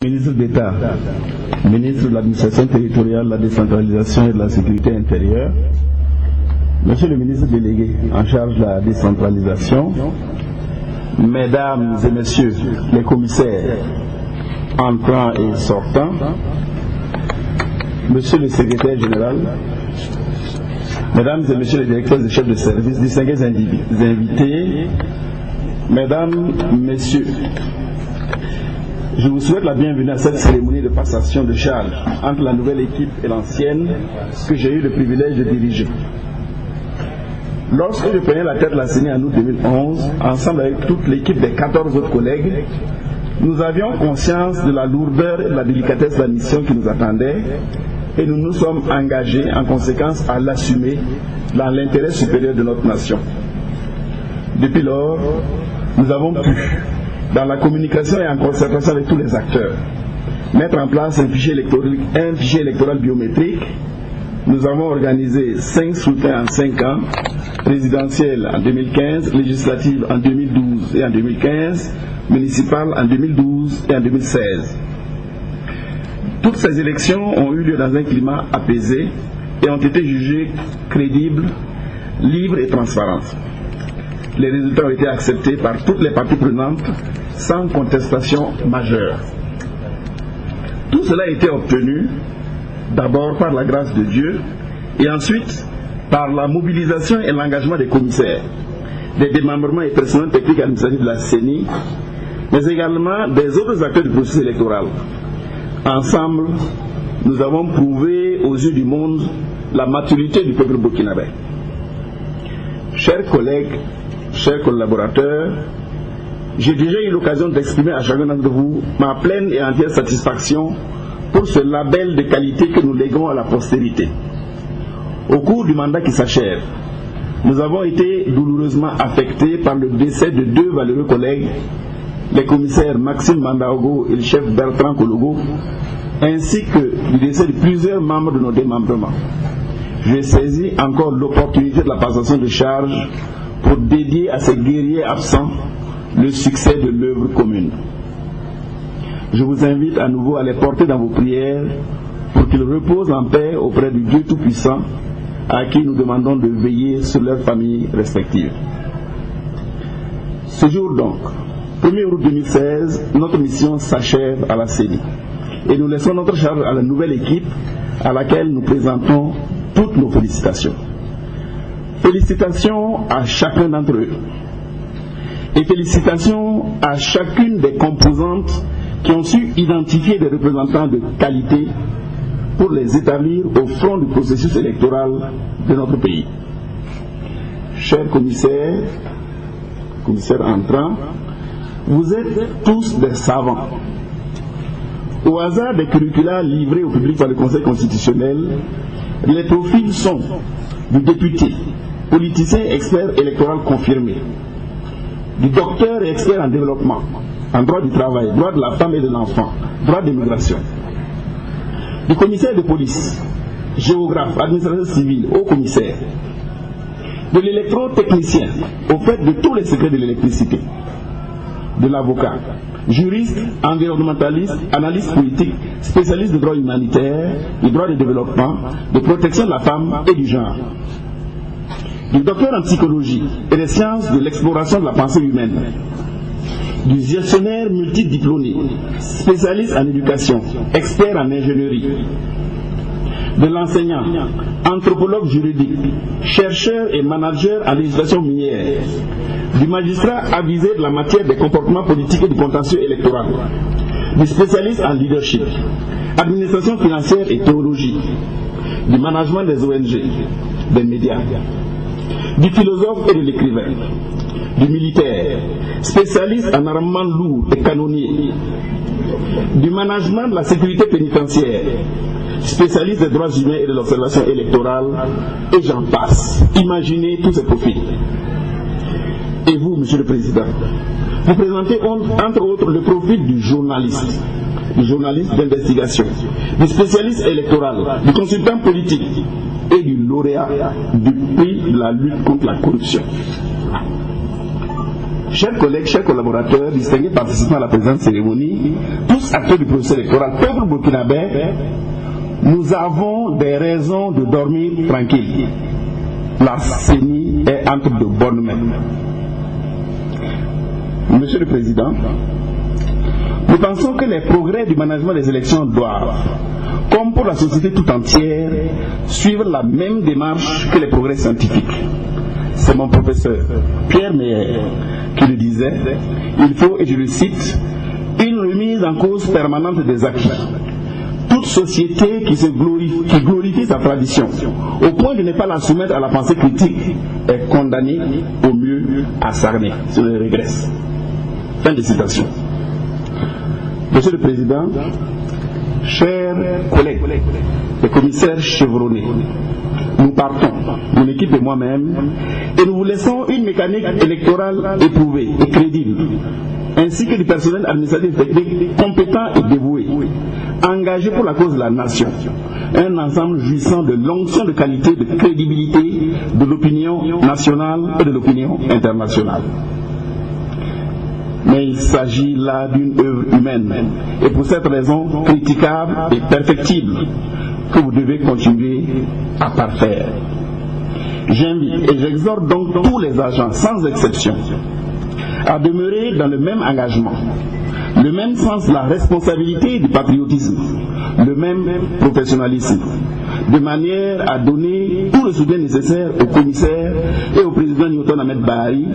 Ministre d'État, ministre de l'Administration territoriale, de la décentralisation et de la sécurité intérieure, Monsieur le ministre délégué en charge de la décentralisation, Mesdames et Messieurs les commissaires entrants et sortants, Monsieur le secrétaire général, Mesdames et Messieurs les directeurs et chefs de service, distingués invités, Mesdames, Messieurs, je vous souhaite la bienvenue à cette cérémonie de passation de charge entre la nouvelle équipe et l'ancienne que j'ai eu le privilège de diriger. Lorsque je prenais la tête de la CENI en août 2011, ensemble avec toute l'équipe des 14 autres collègues, nous avions conscience de la lourdeur et de la délicatesse de la mission qui nous attendait et nous nous sommes engagés en conséquence à l'assumer dans l'intérêt supérieur de notre nation. Depuis lors, nous avons pu, dans la communication et en concertation avec tous les acteurs, mettre en place un fichier électoral biométrique. Nous avons organisé 5 scrutins en 5 ans, présidentielles en 2015, législatives en 2012 et en 2015, municipales en 2012 et en 2016. Toutes ces élections ont eu lieu dans un climat apaisé et ont été jugées crédibles, libres et transparentes. Les résultats ont été acceptés par toutes les parties prenantes sans contestation majeure. Tout cela a été obtenu d'abord par la grâce de Dieu et ensuite par la mobilisation et l'engagement des commissaires, des démembrements et personnels techniques et administratifs de la CENI, mais également des autres acteurs du processus électoral. Ensemble, nous avons prouvé aux yeux du monde la maturité du peuple burkinabé. Chers collègues, chers collaborateurs, j'ai déjà eu l'occasion d'exprimer à chacun d'entre vous ma pleine et entière satisfaction pour ce label de qualité que nous léguons à la postérité. Au cours du mandat qui s'achève, nous avons été douloureusement affectés par le décès de 2 valeureux collègues, les commissaires Maxime Mandaogo et le chef Bertrand Kologo, ainsi que du décès de plusieurs membres de nos démembrements. J'ai saisi encore l'opportunité de la passation de charge pour dédier à ces guerriers absents le succès de l'œuvre commune. Je vous invite à nouveau à les porter dans vos prières pour qu'ils reposent en paix auprès du Dieu Tout-Puissant à qui nous demandons de veiller sur leurs familles respectives. Ce jour donc, 1er août 2016, notre mission s'achève à la CENI et nous laissons notre charge à la nouvelle équipe à laquelle nous présentons toutes nos félicitations. Félicitations à chacun d'entre eux et félicitations à chacune des composantes qui ont su identifier des représentants de qualité pour les établir au front du processus électoral de notre pays. Chers commissaires entrants, vous êtes tous des savants. Au hasard des curricula livrés au public par le Conseil constitutionnel, les profils sont du député, politicien expert électoral confirmé, du docteur et expert en développement, en droit du travail, droit de la femme et de l'enfant, droit d'immigration, du commissaire de police, géographe, administration civile, haut commissaire, de l'électrotechnicien, au fait de tous les secrets de l'électricité, de l'avocat, juriste, environnementaliste, analyste politique, spécialiste de droit humanitaire, de droit de développement, de protection de la femme et du genre, du docteur en psychologie et des sciences de l'exploration de la pensée humaine, du gestionnaire multidiplômé, spécialiste en éducation, expert en ingénierie, de l'enseignant, anthropologue juridique, chercheur et manager en législation minière, du magistrat avisé de la matière des comportements politiques et du contentieux électoral, du spécialiste en leadership, administration financière et théologie, du management des ONG, des médias, du philosophe et de l'écrivain, du militaire, spécialiste en armement lourd et canonnier, du management de la sécurité pénitentiaire, spécialiste des droits humains et de l'observation électorale, et j'en passe. Imaginez tous ces profils. Et vous, Monsieur le Président, vous présentez entre autres le profil du journaliste d'investigation, du spécialiste électoral, du consultant politique et du lauréat du prix de la lutte contre la corruption. chers collègues, chers collaborateurs, distingués participants à la présente cérémonie, tous acteurs du processus électoral, peuple burkinabé, nous avons des raisons de dormir tranquille. La CENI est entre de bonnes mains. Monsieur le Président, nous pensons que les progrès du management des élections doivent, comme pour la société tout entière, suivre la même démarche que les progrès scientifiques. C'est mon professeur Pierre Meyer qui le disait, il faut, et je le cite, une remise en cause permanente des acquis. Toute société qui glorifie sa tradition, au point de ne pas la soumettre à la pensée critique, est condamnée au mieux à s'armer. Je le regrette. Fin de citation. Monsieur le Président, chers collègues, les commissaires chevronnés, nous partons, mon équipe et moi-même, et nous vous laissons une mécanique électorale éprouvée et crédible, ainsi que du personnel administratif technique compétent et dévoué, engagé pour la cause de la nation. Un ensemble jouissant de l'onction de qualité, de crédibilité de l'opinion nationale et de l'opinion internationale. Mais il s'agit là d'une œuvre humaine, et pour cette raison critiquable et perfectible, que vous devez continuer à parfaire. J'invite et j'exhorte donc tous les agents, sans exception, à demeurer dans le même engagement, le même sens de la responsabilité et du patriotisme, le même professionnalisme, de manière à donner tout le soutien nécessaire aux commissaires et au président Newton Ahmed Bahari,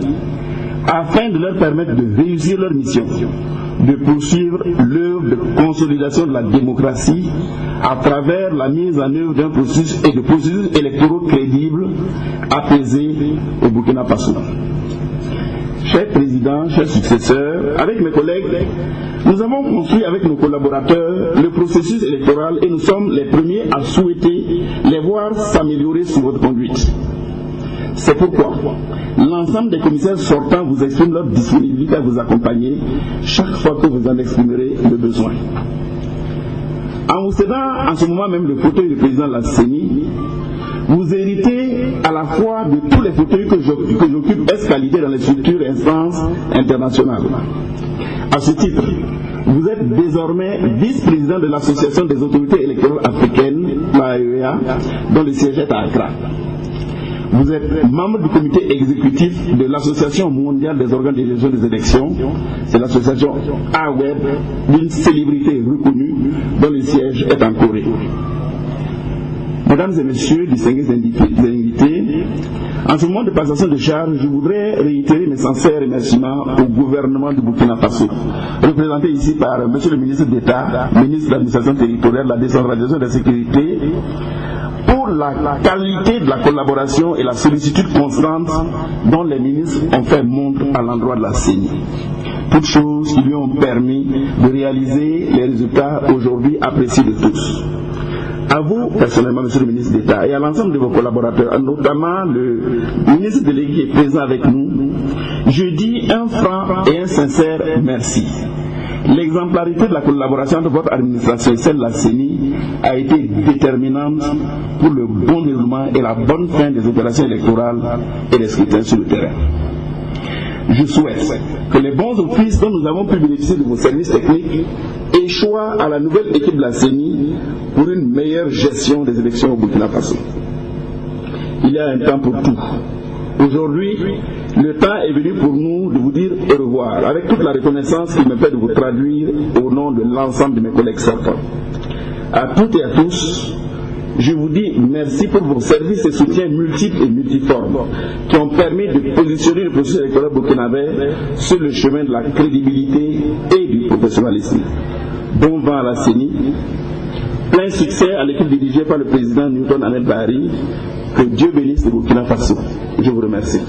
afin de leur permettre de réussir leur mission, de poursuivre l'œuvre de consolidation de la démocratie à travers la mise en œuvre d'un processus et de processus électoraux crédibles, apaisés au Burkina Faso. Chers présidents, chers successeurs, avec mes collègues, nous avons construit avec nos collaborateurs le processus électoral et nous sommes les premiers à souhaiter les voir s'améliorer sous votre conduite. C'est pourquoi l'ensemble des commissaires sortants vous expriment leur disponibilité à vous accompagner chaque fois que vous en exprimerez le besoin. En vous cédant en ce moment même le fauteuil du président de la CENI, vous héritez à la fois de tous les fauteuils que j'occupe ex-qualité dans les structures et instances internationales. À ce titre, vous êtes désormais vice-président de l'Association des autorités électorales africaines, l'AEA, dont le siège est à Accra. Vous êtes membre du comité exécutif de l'Association mondiale des organes de gestion des élections. C'est l'association AWEB, d'une célébrité reconnue dont le siège est en Corée. Mesdames et messieurs, distingués invités, en ce moment de passation de charge, je voudrais réitérer mes sincères remerciements au gouvernement du Burkina Faso, représenté ici par M. le ministre d'État, ministre de l'administration territoriale, de la décentralisation et de la sécurité, pour la qualité de la collaboration et la sollicitude constante dont les ministres ont fait montre à l'endroit de la CENI. Toutes choses qui lui ont permis de réaliser les résultats aujourd'hui appréciés de tous. À vous, personnellement, Monsieur le ministre d'État, et à l'ensemble de vos collaborateurs, notamment le ministre délégué qui est présent avec nous, je dis un franc et un sincère merci. L'exemplarité de la collaboration entre votre administration et celle de la CENI a été déterminante pour le bon déroulement et la bonne fin des opérations électorales et des scrutins sur le terrain. Je souhaite que les bons offices dont nous avons pu bénéficier de vos services techniques échouent à la nouvelle équipe de la CENI pour une meilleure gestion des élections au Burkina Faso. Il y a un temps pour tout. Aujourd'hui, le temps est venu pour nous de vous dire au revoir, avec toute la reconnaissance qui me fait de vous traduire au nom de l'ensemble de mes collègues sortants. À toutes et à tous, je vous dis merci pour vos services et soutiens multiples et multiformes qui ont permis de positionner le processus électoral burkinabé sur le chemin de la crédibilité et du professionnalisme. Bon vent à la CENI, plein succès à l'équipe dirigée par le président Newton Ahmed Bahari. Que Dieu bénisse le Burkina Faso. Je vous remercie.